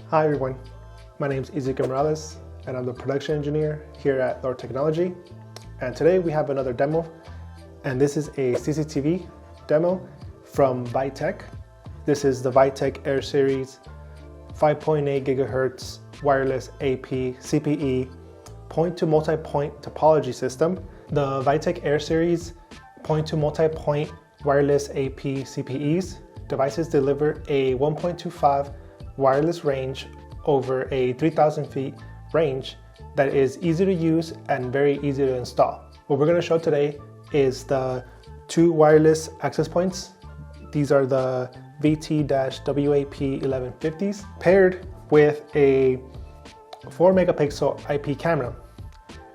Hi everyone, my name is Vitek Morales and I'm the production engineer here at Thor Technology. And today we have another demo, and this is a CCTV demo from Vitek. This is the Vitek Air Series 5.8 gigahertz wireless AP CPE point-to-multipoint topology system. The Vitek Air Series point-to-multipoint wireless AP CPEs devices deliver a 1.25 wireless range over a 3,000 feet range that is easy to use and very easy to install. What we're going to show today is the two wireless access points. These are the VT-WAP 1150s paired with a 4 megapixel IP camera.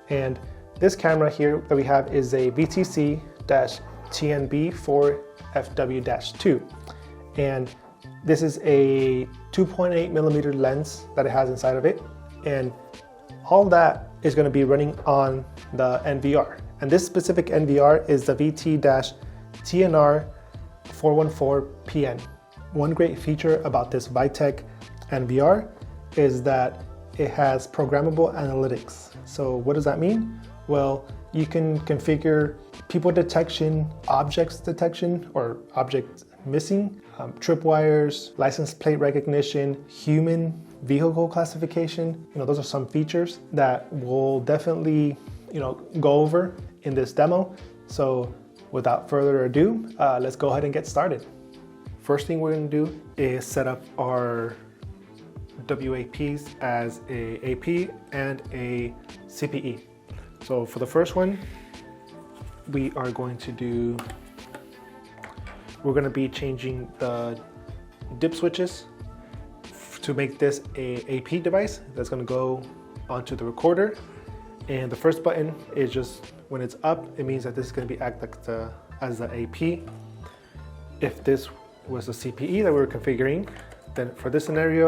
And this camera here that we have is a VTC-TNB4FW-2. And this is a 2.8 millimeter lens that it has inside of it. And all that is going to be running on the NVR. And this specific NVR is the VT-TNR414PN. One great feature about this Vitek NVR is that it has programmable analytics. So what does that mean? Well, you can configure people detection, objects detection, or object missing, tripwires, license plate recognition, human vehicle classification. Those are some features that we'll definitely, go over in this demo. So without further ado, let's go ahead and get started. First thing we're going to do is set up our WAPs as a AP and a CPE. So for the first one, we are going to do, we're going to be changing the dip switches to make this a AP device that's going to go onto the recorder. And the first button is just when it's up, it means that this is going to be acted as the AP. If this was a CPE that we were configuring, then for this scenario,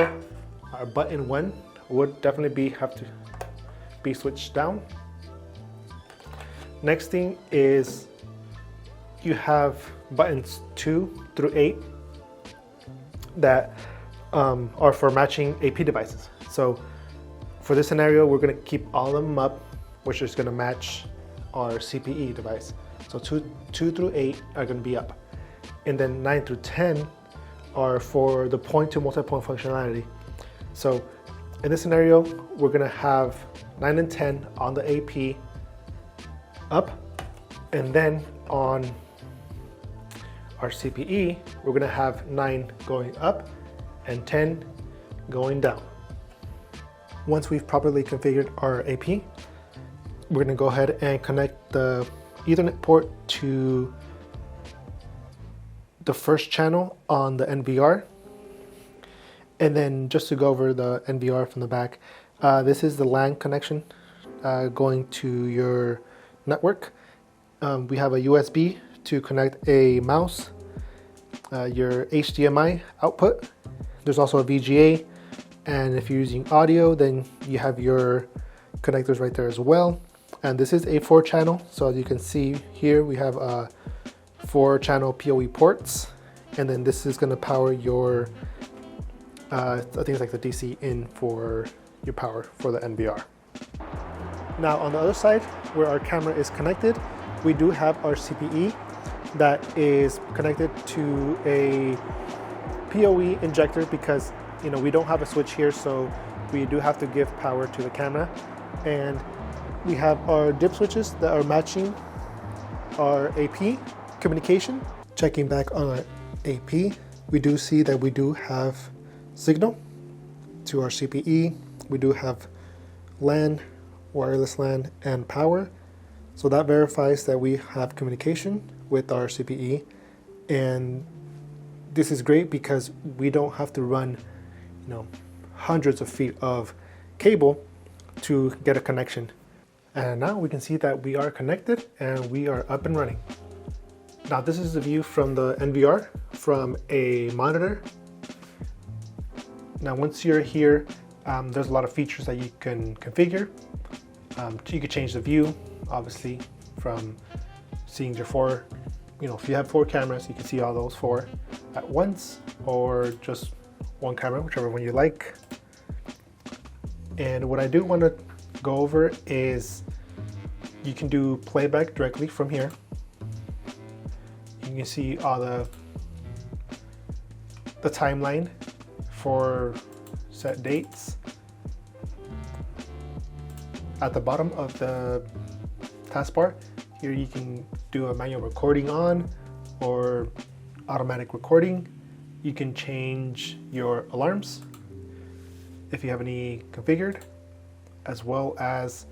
our button 1 would definitely have to be switched down. Next thing is you have buttons 2 through 8 that are for matching AP devices. So for this scenario, we're going to keep all of them up, which is going to match our CPE device. So 2 through 8 are going to be up. And then 9 through 10 are for the point-to-multipoint functionality. So in this scenario, we're going to have 9 and 10 on the AP up, and then on our CPE, we're going to have 9 going up and 10 going down. Once we've properly configured our AP, we're going to go ahead and connect the Ethernet port to the first channel on the NVR. And then just to go over the NVR from the back, this is the LAN connection going to your network. We have a USB to connect a mouse, your HDMI output. There's also a VGA, and if you're using audio, then you have your connectors right there as well. And this is a 4-channel, so as you can see here, we have 4-channel PoE ports, and then this is going to power your I think it's like the DC in for your power for the NVR. Now on the other side, where our camera is connected, we do have our CPE that is connected to a PoE injector because we don't have a switch here, so we do have to give power to the camera. And we have our dip switches that are matching our AP communication. Checking back on our AP, we do see that we do have signal to our CPE. We do have LAN, wireless LAN, and power. So that verifies that we have communication with our CPE. And this is great because we don't have to run, hundreds of feet of cable to get a connection. And now we can see that we are connected and we are up and running. Now this is the view from the NVR from a monitor. Now once you're here, there's a lot of features that you can configure. You can change the view, obviously, from seeing your 4 if you have 4 cameras, you can see all those 4 at once, or just one camera, whichever one you like. And what I do want to go over is you can do playback directly from here. You can see all the timeline for set dates. At the bottom of the taskbar, here you can do a manual recording on or automatic recording. You can change your alarms if you have any configured, as well as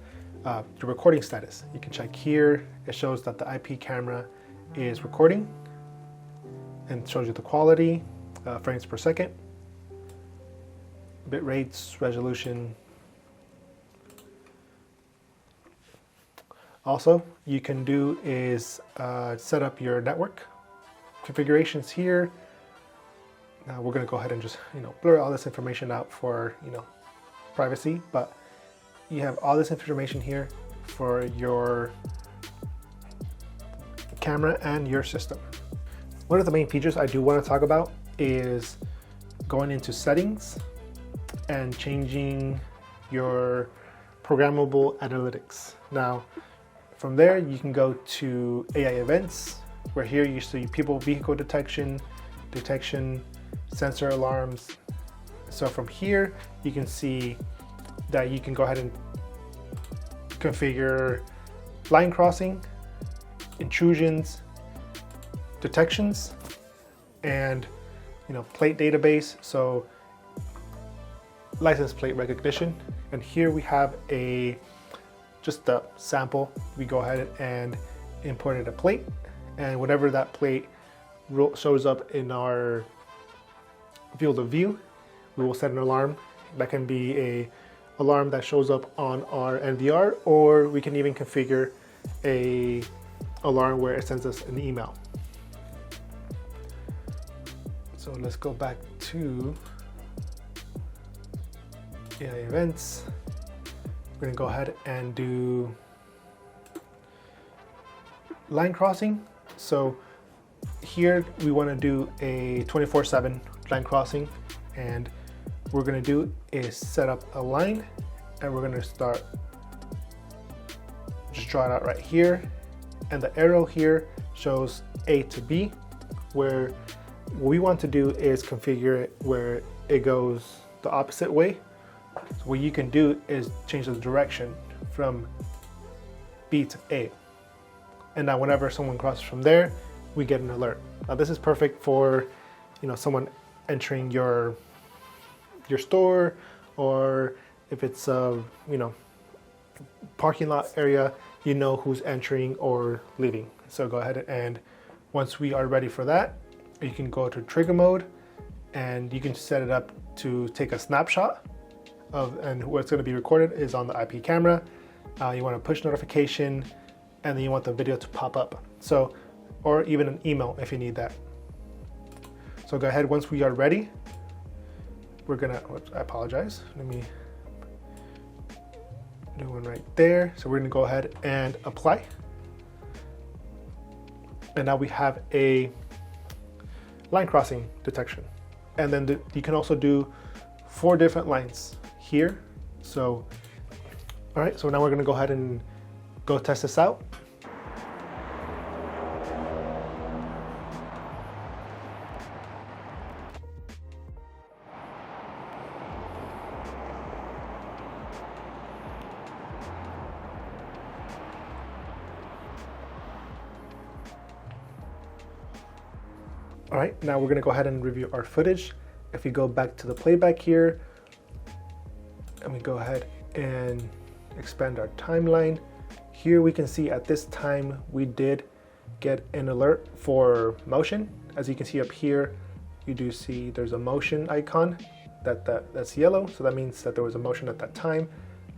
the recording status. You can check here. It shows that the IP camera is recording and shows you the quality, frames per second, bit rates, resolution. Also, you can do is set up your network configurations here. Now we're going to go ahead and just blur all this information out for privacy, but you have all this information here for your camera and your system. One of the main features I do want to talk about is going into settings and changing your programmable analytics. Now, from there, you can go to AI events, where here you see people vehicle detection, sensor alarms. So from here, you can see that you can go ahead and configure line crossing, intrusions, detections, and plate database, so license plate recognition. And here we have just a sample. We go ahead and imported a plate, and whenever that plate shows up in our field of view, we will set an alarm. That can be a alarm that shows up on our NVR, or we can even configure a alarm where it sends us an email. So let's go back to AI events. We're gonna go ahead and do line crossing. So here we want to do a 24/7 line crossing, and what we're going to do is set up a line, and we're going to start just draw it out right here, and the arrow here shows A to B, where what we want to do is configure it where it goes the opposite way. So what you can do is change the direction from B to A. And now whenever someone crosses from there, we get an alert. Now this is perfect for someone entering your store, or if it's a parking lot area, who's entering or leaving. So go ahead, and once we are ready for that, you can go to trigger mode, and you can set it up to take a snapshot of, and what's going to be recorded is on the IP camera. You want a push notification, and then you want the video to pop up. So, or even an email if you need that. So go ahead, once we are ready, we're gonna, I apologize, let me do one right there. So we're gonna go ahead and apply. And now we have a line crossing detection. And then you can also do 4 different lines here. So, all right, so now we're gonna go ahead and go test this out. All right, now we're gonna go ahead and review our footage. If we go back to the playback here, and we go ahead and expand our timeline, here we can see at this time we did get an alert for motion. As you can see up here, you do see there's a motion icon that's yellow, so that means that there was a motion at that time,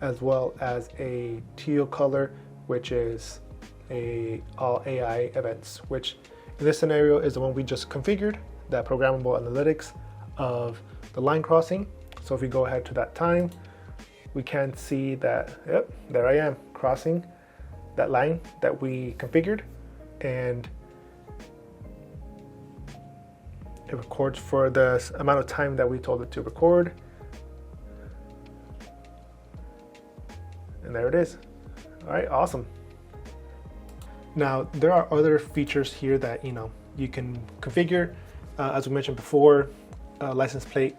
as well as a teal color, which is all AI events, which in this scenario is the one we just configured, that programmable analytics of the line crossing. So if we go ahead to that time, we can see that, yep, there I am crossing that line that we configured. And It records for the amount of time that we told it to record. And there it is. All right, awesome. Now, there are other features here that you can configure. As we mentioned before, license plate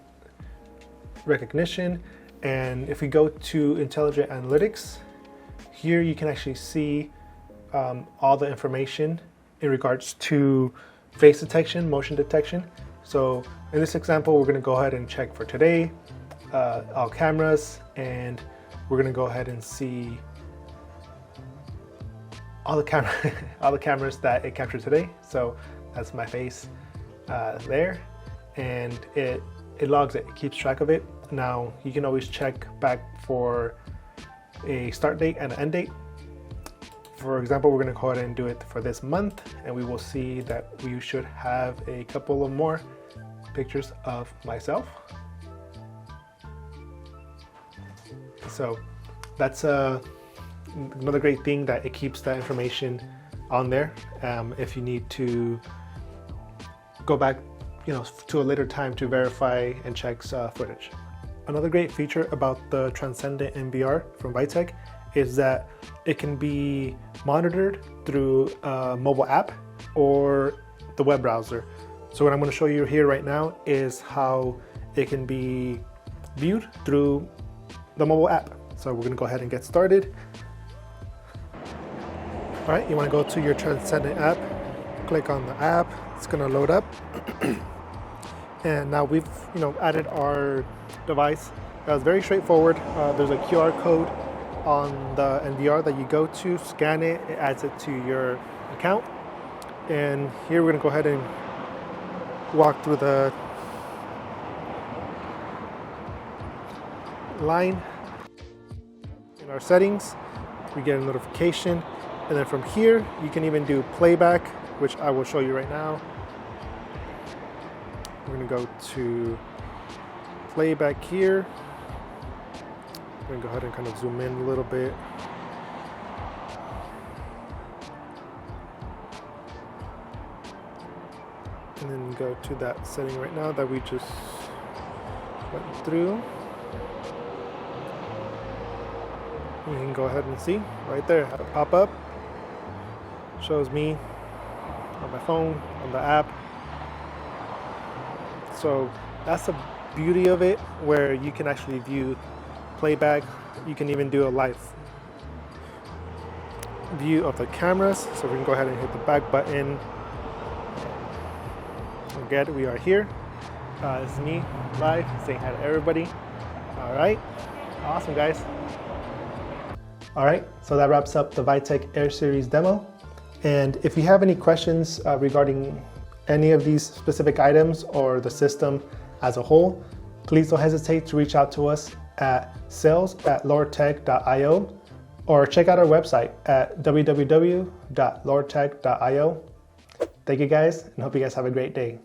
recognition. And if we go to Intelligent Analytics, here you can actually see all the information in regards to face detection, motion detection. So in this example, we're going to go ahead and check for today, all cameras, and we're going to go ahead and see all the cameras that it captured today. So that's my face there, and it logs it, it keeps track of it. Now you can always check back for a start date and an end date. For example, we're going to go ahead and do it for this month, and we will see that we should have a couple of more pictures of myself. So that's another great thing, that it keeps that information on there if you need to go back to a later time to verify and check footage. Another great feature about the Transcendent NVR from Vitek is that it can be monitored through a mobile app or the web browser. So what I'm going to show you here right now is how it can be viewed through the mobile app. So we're going to go ahead and get started. All right, you want to go to your Transcendent app, click on the app, it's going to load up. And now we've added our device. That was very straightforward. There's a QR code on the NVR that you go to, scan it, it adds it to your account. And here we're going to go ahead and walk through the line. In our settings, we get a notification, and then from here you can even do playback, which I will show you right now. We're going to go to playback here. I'm going to go ahead and kind of zoom in a little bit. And then go to that setting right now that we just went through. You can go ahead and see right there how to pop up. Shows me on my phone, on the app. So that's the beauty of it, where you can actually view playback. You can even do a live view of the cameras. So we can go ahead and hit the back button. Again, we are here. This is me live saying hi to everybody. All right, awesome guys. All right, so that wraps up the Vitek Air Series demo. And if you have any questions regarding any of these specific items or the system as a whole, please don't hesitate to reach out to us at sales@lordtech.io or check out our website at www.lordtech.io. Thank you guys, and hope you guys have a great day.